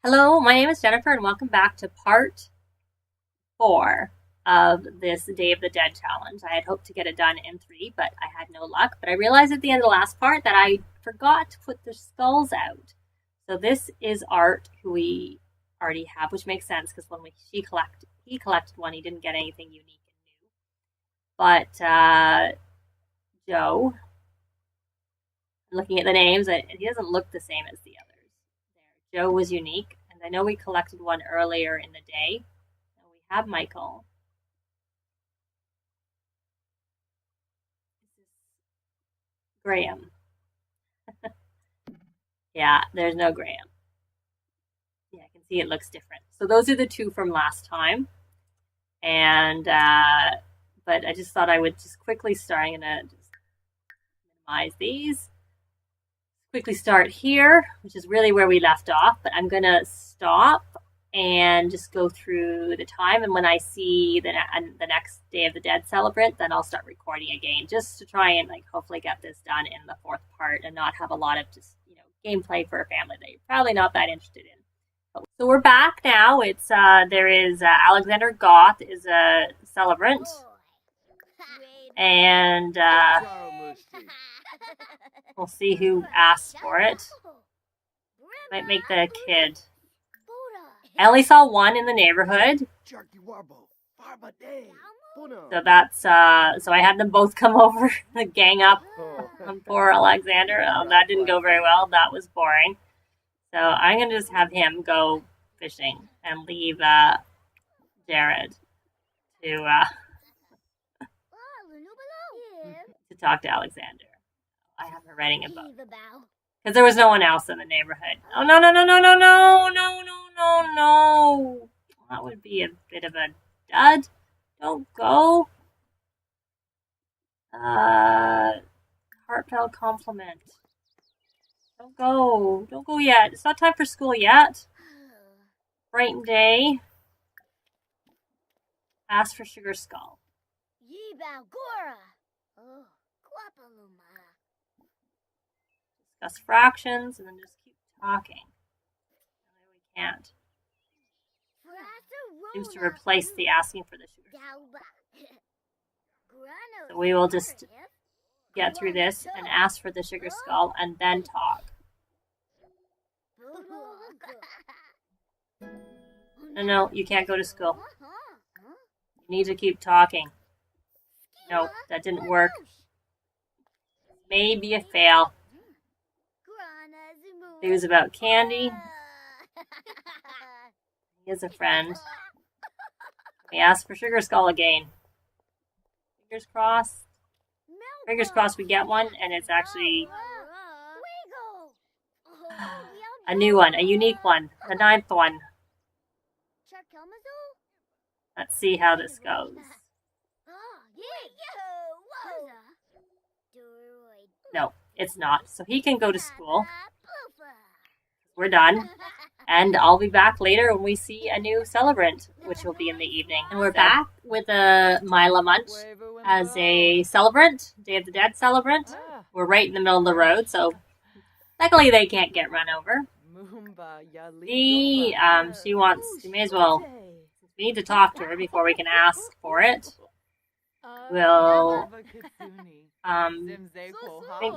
Hello, my name is Jennifer, and welcome back to part 4 of this Day of the Dead challenge. I had hoped to get it done in 3, but I had no luck. But I realized at the end of the last part that I forgot to put the skulls out. So this is Art, who we already have, which makes sense because when he collected one, he didn't get anything unique and new. But Joe, looking at the names, he doesn't look the same as the others. Joe was unique, and I know we collected one earlier in the day. And we have Michael. This is Graham. Yeah, there's no Graham. Yeah, I can see it looks different. So those are the two from last time. And but I just thought I would just quickly start. I'm gonna just minimize these. Quickly start here, which is really where we left off, but I'm gonna stop and just go through the time, and when I see the next Day of the Dead celebrant, then I'll start recording again, just to try and hopefully get this done in the 4th part and not have a lot of just gameplay for a family that you're probably not that interested in. So we're back now. It's there is Alexander Goth is a celebrant, and we'll see who asks for it. Might make the kid. I only saw one in the neighborhood. So that's so I had them both come over, gang up on poor Alexander. That didn't go very well. That was boring. So I'm gonna just have him go fishing and leave Jared to talk to Alexander. I have her writing a book. Because there was no one else in the neighborhood. Oh, no, no, no, no, no, no, no, no, no, no. That would be a bit of a dud. Don't go. Heartfelt compliment. Don't go. Don't go yet. It's not time for school yet. Brighton day. Ask for sugar skull. Discuss fractions and then just keep talking. We can't. Seems to replace the asking for the sugar skull. So we will just get through this and ask for the sugar skull and then talk. No, you can't go to school. You need to keep talking. No, that didn't work. Maybe a fail. It was about candy. He is a friend. We asked for sugar skull again. Fingers crossed. Fingers crossed we get one, and it's actually a new one, a unique one, the 9th one. Let's see how this goes. No, it's not. So he can go to school. We're done. And I'll be back later when we see a new celebrant, which will be in the evening. And we're back with a Mila Munch as a celebrant, Day of the Dead celebrant. We're right in the middle of the road, so luckily they can't get run over. She may as well, we need to talk to her before we can ask for it. We'll, think,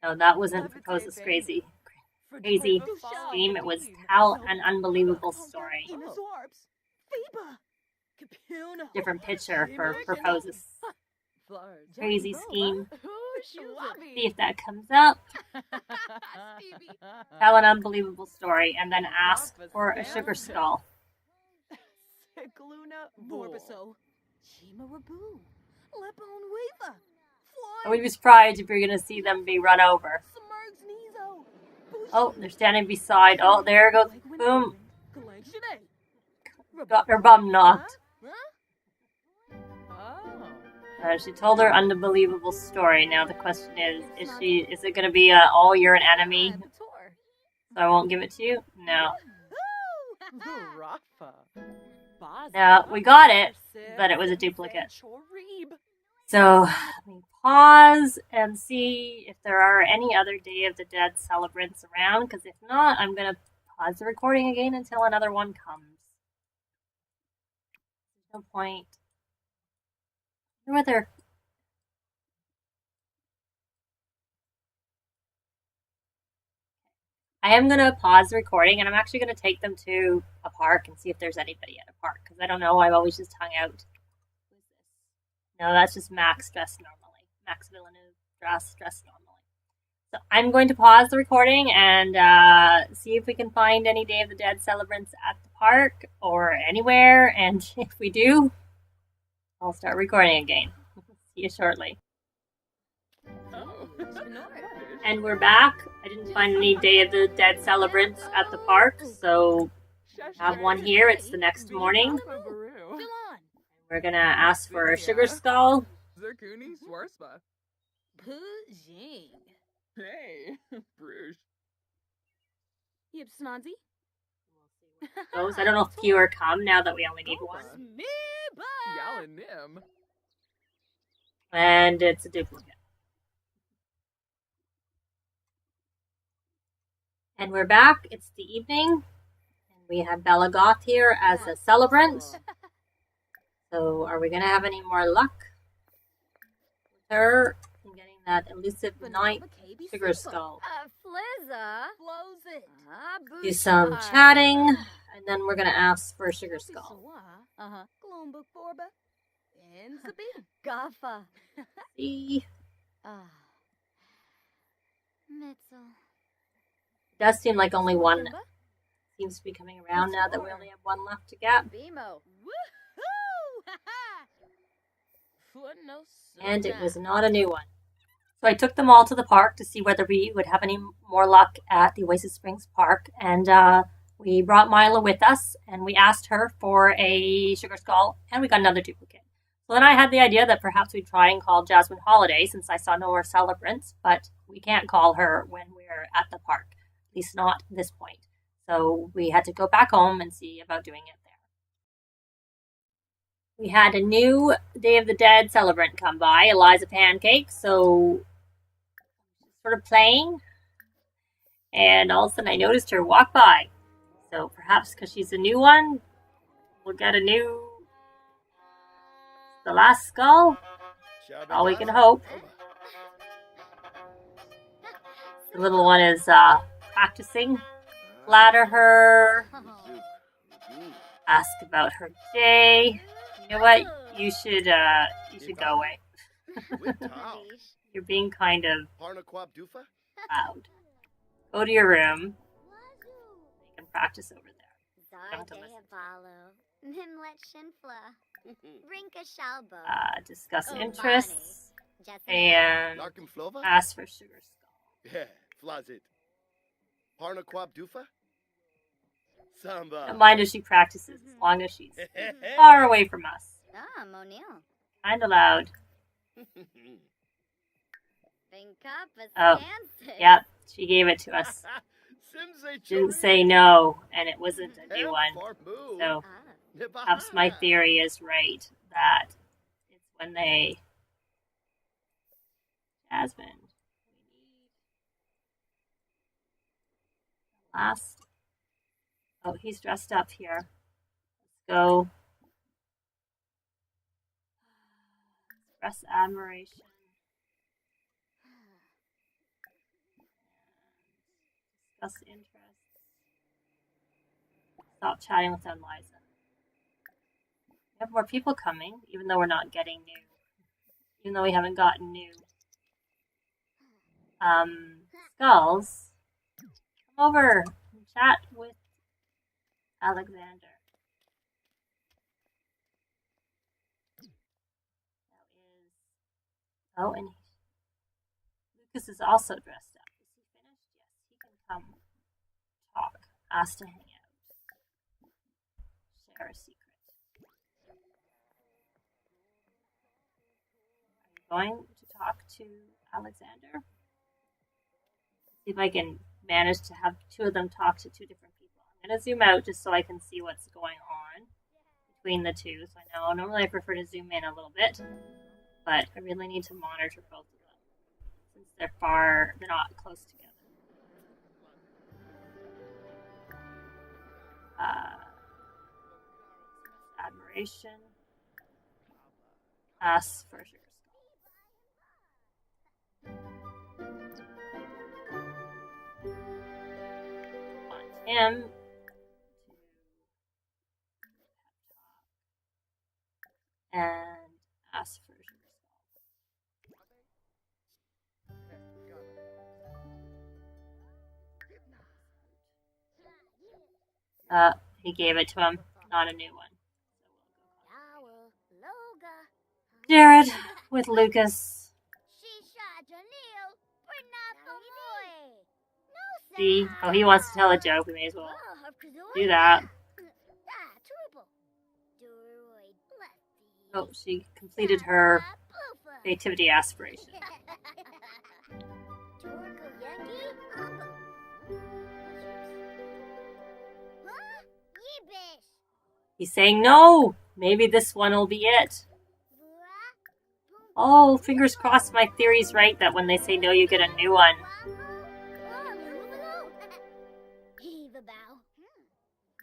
no, that wasn't propose this crazy scheme. It was tell an unbelievable story. Different picture for proposes. Crazy scheme. See if that comes up. Tell an unbelievable story and then ask for a sugar skull. I would be surprised if you're going to see them be run over. Oh, they're standing beside. Oh, there goes. Boom. Got her bum knocked. She told her unbelievable story. Now the question is it going to be oh, you're an enemy, so I won't give it to you? No. No, we got it, but it was a duplicate. So let me pause and see if there are any other Day of the Dead celebrants around, because if not, I'm going to pause the recording again until another one comes. There's no point. Whether I am going to pause the recording, and I'm actually going to take them to a park and see if there's anybody at a park, because I don't know. I've always just hung out. No, that's just Max dressed normally. Max Villeneuve dressed normally. So I'm going to pause the recording and see if we can find any Day of the Dead celebrants at the park or anywhere, and if we do, I'll start recording again. See you shortly. Oh. And we're back. I didn't find any Day of the Dead celebrants at the park, so I have one here. It's the next morning. We're gonna ask for a sugar skull. Hey, Bruges. Those, I don't know if fewer come now that we only need one. And it's a duplicate. And we're back. It's the evening. And we have Bella Goth here as a celebrant. So are we going to have any more luck with her in getting that elusive night sugar skull? Do some chatting, and then we're going to ask for a sugar skull. See? It does seem like only one seems to be coming around now that we only have one left to get. And it was not a new one. So I took them all to the park to see whether we would have any more luck at the Oasis Springs Park. And we brought Mila with us, and we asked her for a sugar skull, and we got another duplicate. So then I had the idea that perhaps we'd try and call Jasmine Holiday, since I saw no more celebrants, but we can't call her when we're at the park, at least not at this point. So we had to go back home and see about doing it there. We had a new Day of the Dead celebrant come by, Eliza Pancake, so sort of playing, and all of a sudden I noticed her walk by. So perhaps because she's a new one, we'll get the last skull. All we can hope. The little one is practicing. Flatter her. Ask about her day. You know what? You should go away. You're being kind of loud. Go to your room. You can practice over there. You don't have to listen. Discuss interests and ask for sugar skull. Don't mind if she practices as long as she's far away from us. Kinda loud. Oh, yeah, she gave it to us. Didn't say no, and it wasn't a new one. So perhaps my theory is right, that it's when they... Jasmine. Last... Oh, he's dressed up here. Let's go. Express admiration. Discuss interests. Stop chatting with Eliza. We have more people coming, even though we're not getting new. Even though we haven't gotten new skulls. Come over and chat with Alexander. Oh, and Lucas is also dressed up. Is he finished? Yes, he can come talk. Ask to hang out. Share a secret. Are you going to talk to Alexander? See if I can manage to have two of them talk to two different people. I'm going to zoom out just so I can see what's going on between the two. So I know normally I prefer to zoom in a little bit, but I really need to monitor both of them since they're not close together. Admiration. Ask for sugar skull. Want him and ask for sugar skull. He gave it to him, not a new one. Jared with Lucas. See? Oh, he wants to tell a joke. We may as well do that. Oh, she completed her creativity aspiration. He's saying no. Maybe this one will be it. Oh, fingers crossed my theory's right that when they say no, you get a new one.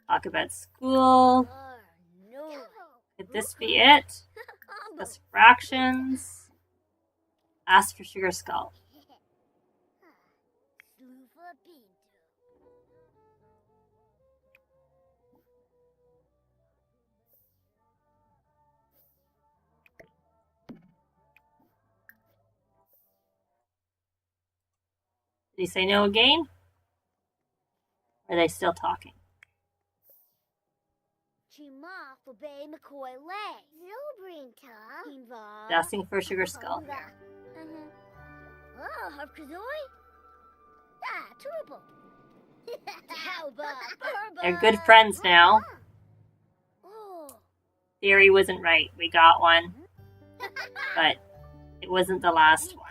Talk about school. Could this be it? Discuss fractions. Ask for sugar skull. Did he say no again? Or are they still talking? Asking for a sugar skull here. They're good friends now. Theory wasn't right. We got one. But it wasn't the last one.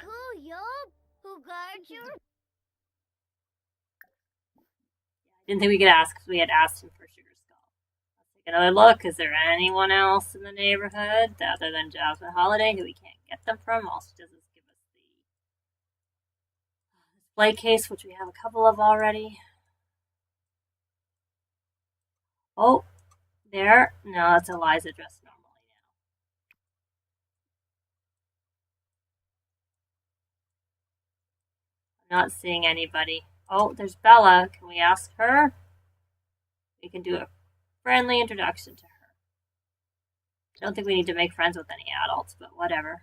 Didn't think we could ask because we had asked him for sugar skull. Let's take another look. Is there anyone else in the neighborhood other than Jasmine Holiday who we can't get them from? All she does is give us the display case, which we have a couple of already. Oh, there. No, it's Eliza dressed normally now. I'm not seeing anybody. Oh, there's Bella. Can we ask her? We can do a friendly introduction to her. I don't think we need to make friends with any adults, but whatever.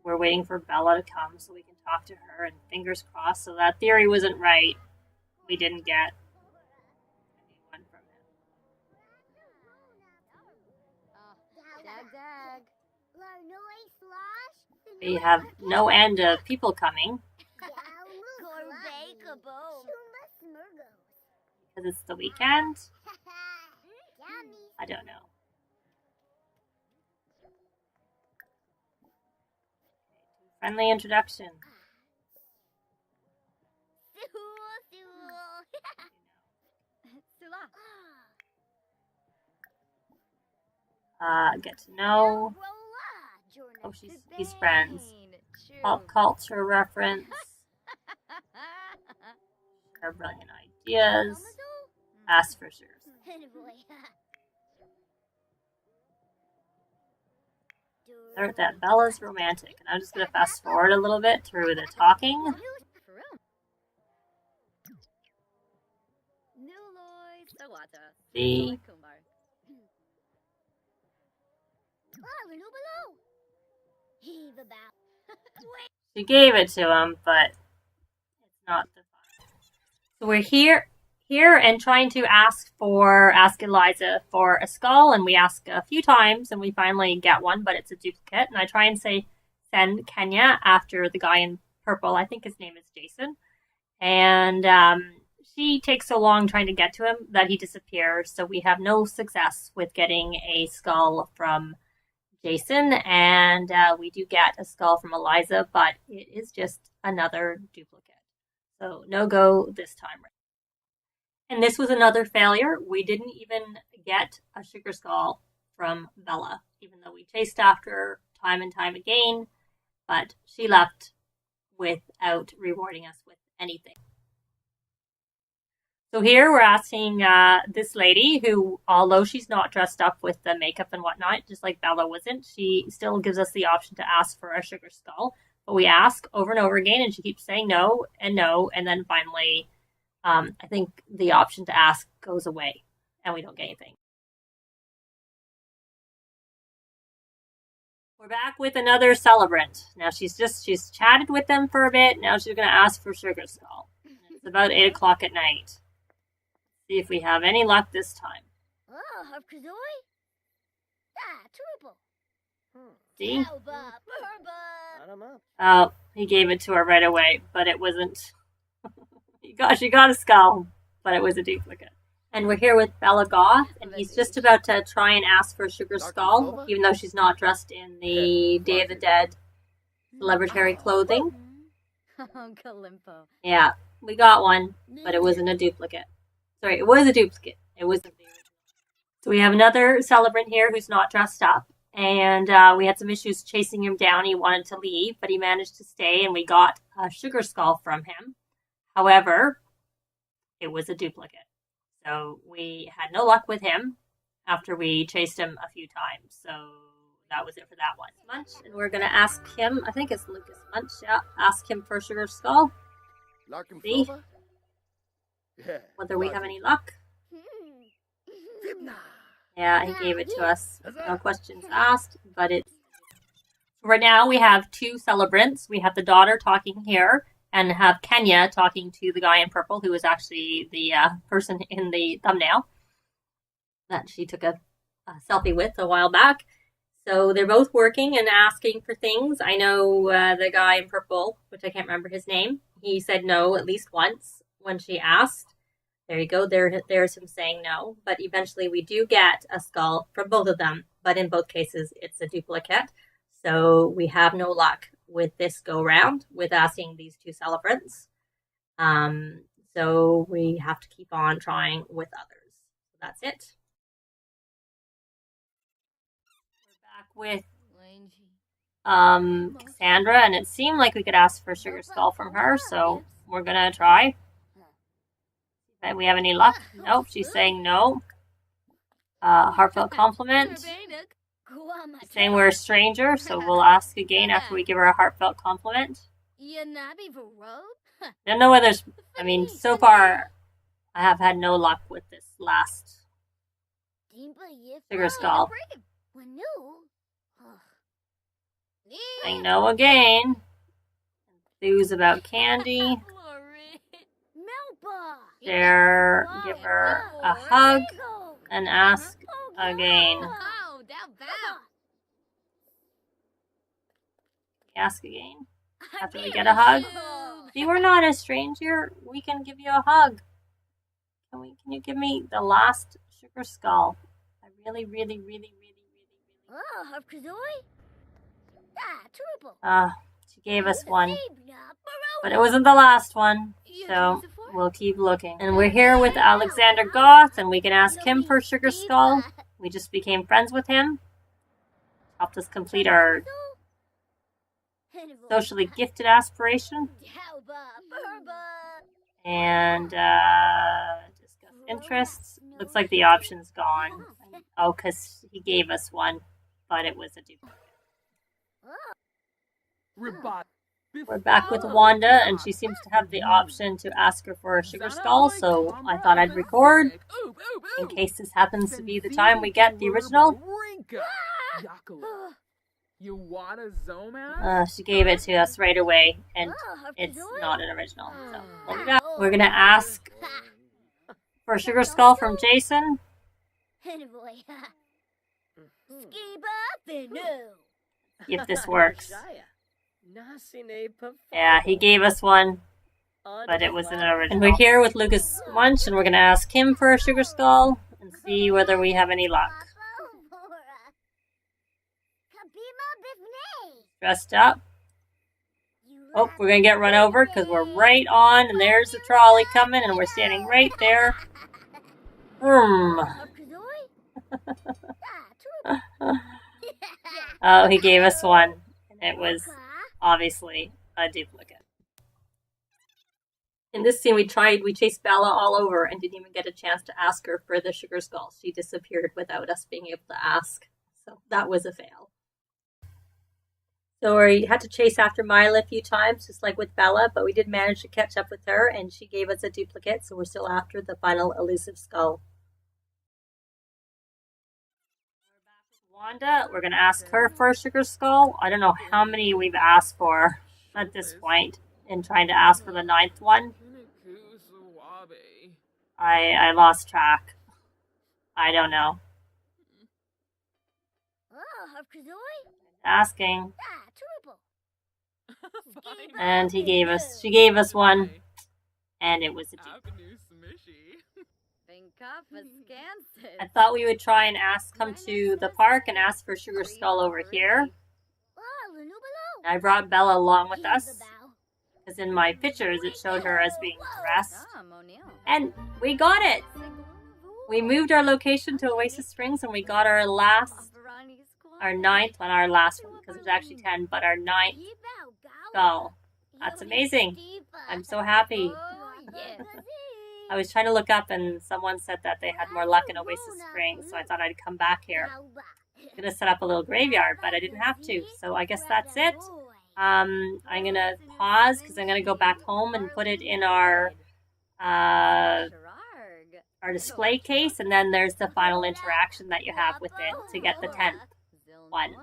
We're waiting for Bella to come so we can talk to her, and fingers crossed. So that theory wasn't right. We didn't get anyone from him. We have no end of people coming. Because it's the weekend? I don't know. Friendly introduction. Get to know. Oh, he's friends. Pop culture reference. Share brilliant ideas. Ask for sugar. Start that Bella's romantic. And I'm just going to fast forward a little bit through the talking. See? She gave it to him, but it's not the fun. So we're here and trying to ask Eliza for a skull, and we ask a few times, and we finally get one, but it's a duplicate. And I try and send Kenya after the guy in purple. I think his name is Jason. And she takes so long trying to get to him that he disappears. So we have no success with getting a skull from Jason, and we do get a skull from Eliza, but it is just another duplicate. So no go this time. And this was another failure. We didn't even get a sugar skull from Bella, even though we chased after her time and time again. but she left without rewarding us with anything. So here we're asking this lady who, although she's not dressed up with the makeup and whatnot, just like Bella wasn't, she still gives us the option to ask for a sugar skull. But we ask over and over again, and she keeps saying no, and then finally, I think the option to ask goes away, and we don't get anything. We're back with another celebrant. Now she's chatted with them for a bit. Now she's going to ask for sugar skull. It's about 8 o'clock at night. See if we have any luck this time. See? Oh, he gave it to her right away, but it wasn't. She got a skull, but it was a duplicate. And we're here with Bella Goth, and he's just about to try and ask for a sugar skull, even though she's not dressed in the Day of the Dead celebratory clothing. Yeah, we got one, but it wasn't a duplicate. Sorry, it was a duplicate. It wasn't the original. So we have another celebrant here who's not dressed up. And we had some issues chasing him down. He wanted to leave, but he managed to stay, and we got a sugar skull from him. However, it was a duplicate. So we had no luck with him after we chased him a few times. So that was it for that one. Munch, and we're going to ask him, I think it's Lucas Munch, yeah, ask him for a sugar skull. See whether we have any luck. Yeah, he gave it to us. No questions asked, but it's... Right now we have two celebrants. We have the daughter talking here, and have Kenya talking to the guy in purple, who was actually the person in the thumbnail that she took a selfie with a while back. So they're both working and asking for things. I know the guy in purple, which I can't remember his name, he said no at least once when she asked. There you go. There's him saying no. But eventually we do get a skull from both of them. But in both cases, it's a duplicate. So we have no luck with this go round with asking these two celebrants. So we have to keep on trying with others. So that's it. We're back with Cassandra, and it seemed like we could ask for a sugar skull from her. So we're going to try. Do we have any luck? Nope, she's saying no. Heartfelt compliment. She's saying we're a stranger, so we'll ask again after we give her a heartfelt compliment. Don't know whether so far I have had no luck with this last sugar skull. Saying no again. Enthuse about candy. Give her a hug and ask again. Ask again after we get a hug. See, we're not a stranger. We can give you a hug. Can you give me the last sugar skull? I really. She gave us one, but it wasn't the last one. So we'll keep looking. And we're here with Alexander Goth, and we can ask him for sugar skull. We just became friends with him. Helped us complete our socially gifted aspiration. And discuss interests. Looks like the option's gone. Oh, because he gave us one, but it was a duplicate. We're back with Wanda, and she seems to have the option to ask her for a sugar skull, so I thought I'd record in case this happens to be the time we get the original. She gave it to us right away, and it's not an original. So we're going to ask for a sugar skull from Jason. If this works. Yeah, he gave us one, but it wasn't an original. And we're here with Lucas Munch, and we're going to ask him for a sugar skull and see whether we have any luck. Dressed up. Oh, we're going to get run over because we're right on, and there's the trolley coming, and we're standing right there. Oh, he gave us one. It was obviously a duplicate. In this scene, we chased Bella all over and didn't even get a chance to ask her for the sugar skull. She disappeared without us being able to ask. So that was a fail. So we had to chase after Mila a few times, just like with Bella, but we did manage to catch up with her, and she gave us a duplicate, so we're still after the final elusive skull. We're back with Wanda. We're going to ask her for a sugar skull. I don't know how many we've asked for at this point in trying to ask for the 9th one. I lost track. I don't know. Asking. And she gave us one, and it was a duplicate. I thought we would try and come to the park and ask for Sugar Skull over here. I brought Bella along with us, because in my pictures it showed her as being dressed. And we got it! We moved our location to Oasis Springs, and we got our 9th on our last one, because it was actually 10, but our 9th skull. That's amazing. I'm so happy. I was trying to look up, and someone said that they had more luck in Oasis Springs, so I thought I'd come back here. I'm going to set up a little graveyard, but I didn't have to, so I guess that's it. I'm going to pause, because I'm going to go back home and put it in our display case, and then there's the final interaction that you have with it to get the 10th one.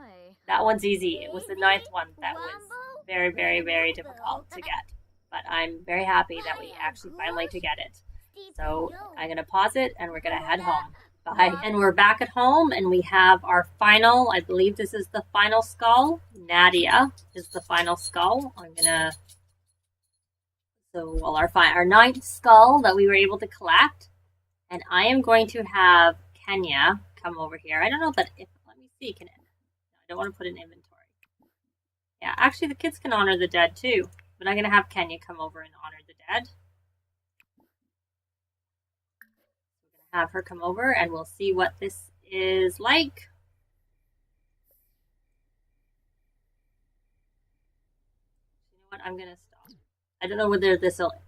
That one's easy. It was the 9th one that was very, very, very difficult to get, but I'm very happy that we actually finally to get it. So I'm going to pause it, and we're going to head home. Bye. And we're back at home, and we have our final, I believe this is the final skull. Nadia is the final skull. Our 9th skull that we were able to collect. And I am going to have Kenya come over here. I don't know that let me see, I don't want to put an inventory. Yeah, actually the kids can honor the dead too, but I'm going to have Kenya come over and honor the dead. We're going to have her come over, and we'll see what this is like. You know what? I'm going to stop. I don't know whether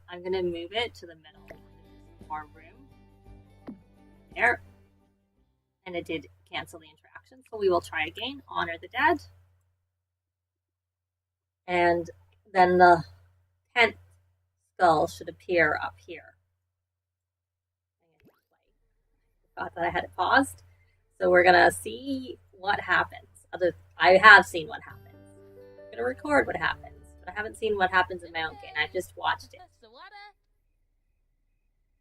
I'm going to move it to the middle. More room. There. And it did cancel the interaction, so we will try again. Honor the dead. And then the 10th skull should appear up here. I thought that I had it paused. So we're going to see what happens. I have seen what happens. I'm going to record what happens, but I haven't seen what happens in my own game. I've just watched it.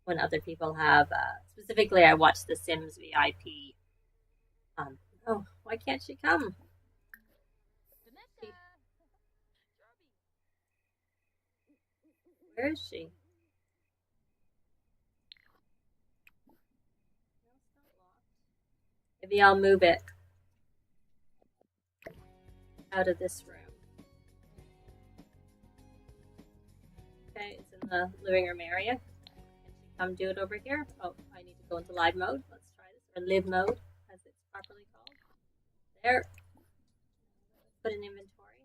When other people have, specifically I watched the Sims VIP. Why can't she come? Where is she? Maybe I'll move it out of this room. Okay, it's in the living room area. Come do it over here. Oh, I need to go into live mode. Let's try this. Or live mode, as it's properly called. There. Put an inventory.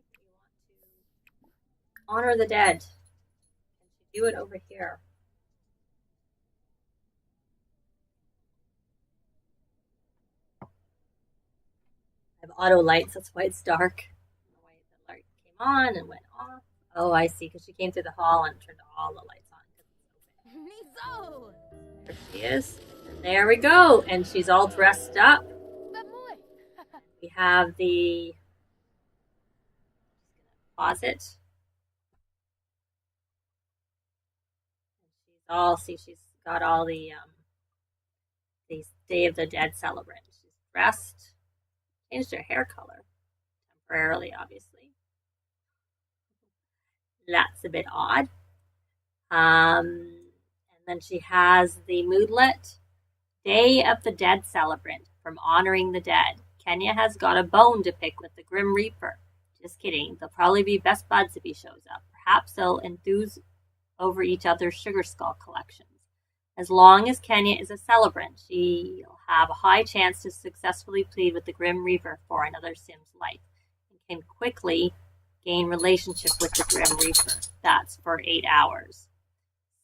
You want to honor the dead. And do it over here. I have auto lights, that's why it's dark. The way the light came on and went off. Oh, I see, because she came through the hall and turned all the lights on. There she is. And there we go. And she's all dressed up. We have the closet. She's got all the Day of the Dead celebrant. She's dressed, changed her hair color temporarily, obviously. That's a bit odd. And then she has the moodlet, Day of the Dead celebrant, from Honoring the Dead. Kenya has got a bone to pick with the Grim Reaper. Just kidding. They'll probably be best buds if he shows up. Perhaps they'll enthuse over each other's sugar skull collections. As long as Kenya is a celebrant, she'll have a high chance to successfully plead with the Grim Reaper for another Sim's life, and can quickly gain relationship with the Grim Reaper. That's for 8 hours.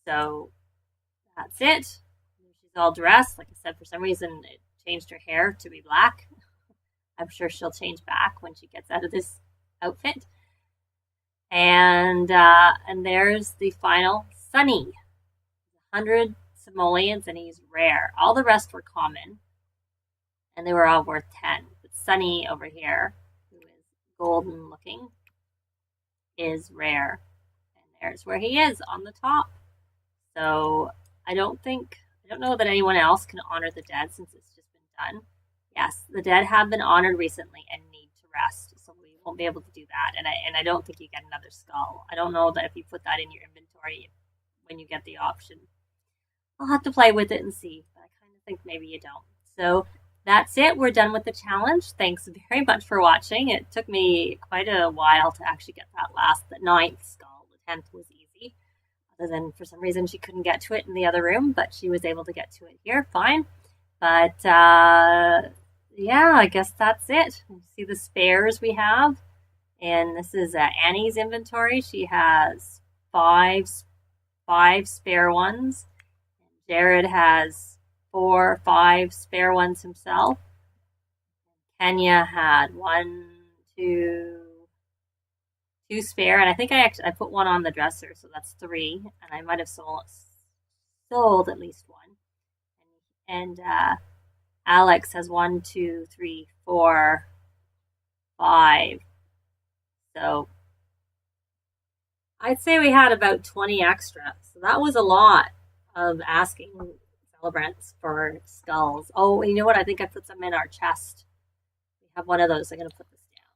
So that's it. She's all dressed. Like I said, for some reason it changed her hair to be black. I'm sure she'll change back when she gets out of this outfit. And there's the final Sunny. 100 simoleons, and he's rare. All the rest were common, and they were all worth 10. But Sunny over here, who is golden looking, is rare. And there's where he is on the top. So I don't know that anyone else can honor the dead since it's just been done. Yes, the dead have been honored recently and need to rest, so we won't be able to do that. And I don't think you get another skull. I don't know that if you put that in your inventory when you get the option. I'll have to play with it and see, but I kind of think maybe you don't. So that's it. We're done with the challenge. Thanks very much for watching. It took me quite a while to actually get the 9th skull. The 10th was easy. Other than for some reason she couldn't get to it in the other room, but she was able to get to it here. Fine. But yeah, I guess that's it. See the spares we have. And this is Annie's inventory. She has five spare ones. Jared has 4 or 5 spare ones himself. Kenya had 2 spare, and I think I put one on the dresser, so that's 3, and I might have sold at least one. And Alex has 1, 2, 3, 4, 5. So I'd say we had about 20 extra. So that was a lot of asking celebrants for skulls. Oh, you know what? I think I put some in our chest. We have one of those. I'm going to put this down.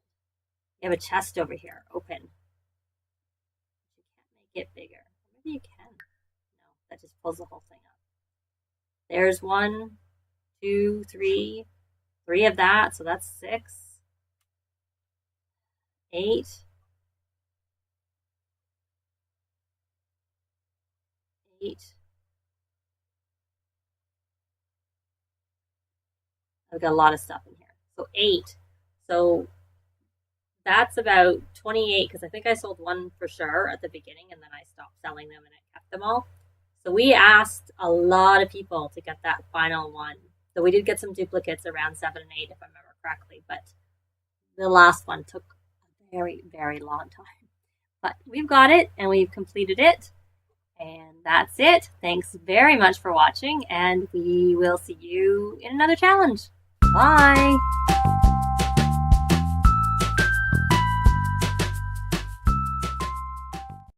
We have a chest over here, open. You can't make it bigger. Maybe you can. No, that just pulls the whole thing up. There's 1, 2, 3. 3 of that, so that's 6. 8. 8. I've got a lot of stuff in here. So 8. So that's about 28 because I think I sold one for sure at the beginning and then I stopped selling them and I kept them all. So we asked a lot of people to get that final one. So we did get some duplicates around 7 and 8 if I remember correctly, but the last one took a very, very long time. But we've got it and we've completed it. And that's it. Thanks very much for watching, and we will see you in another challenge. Bye!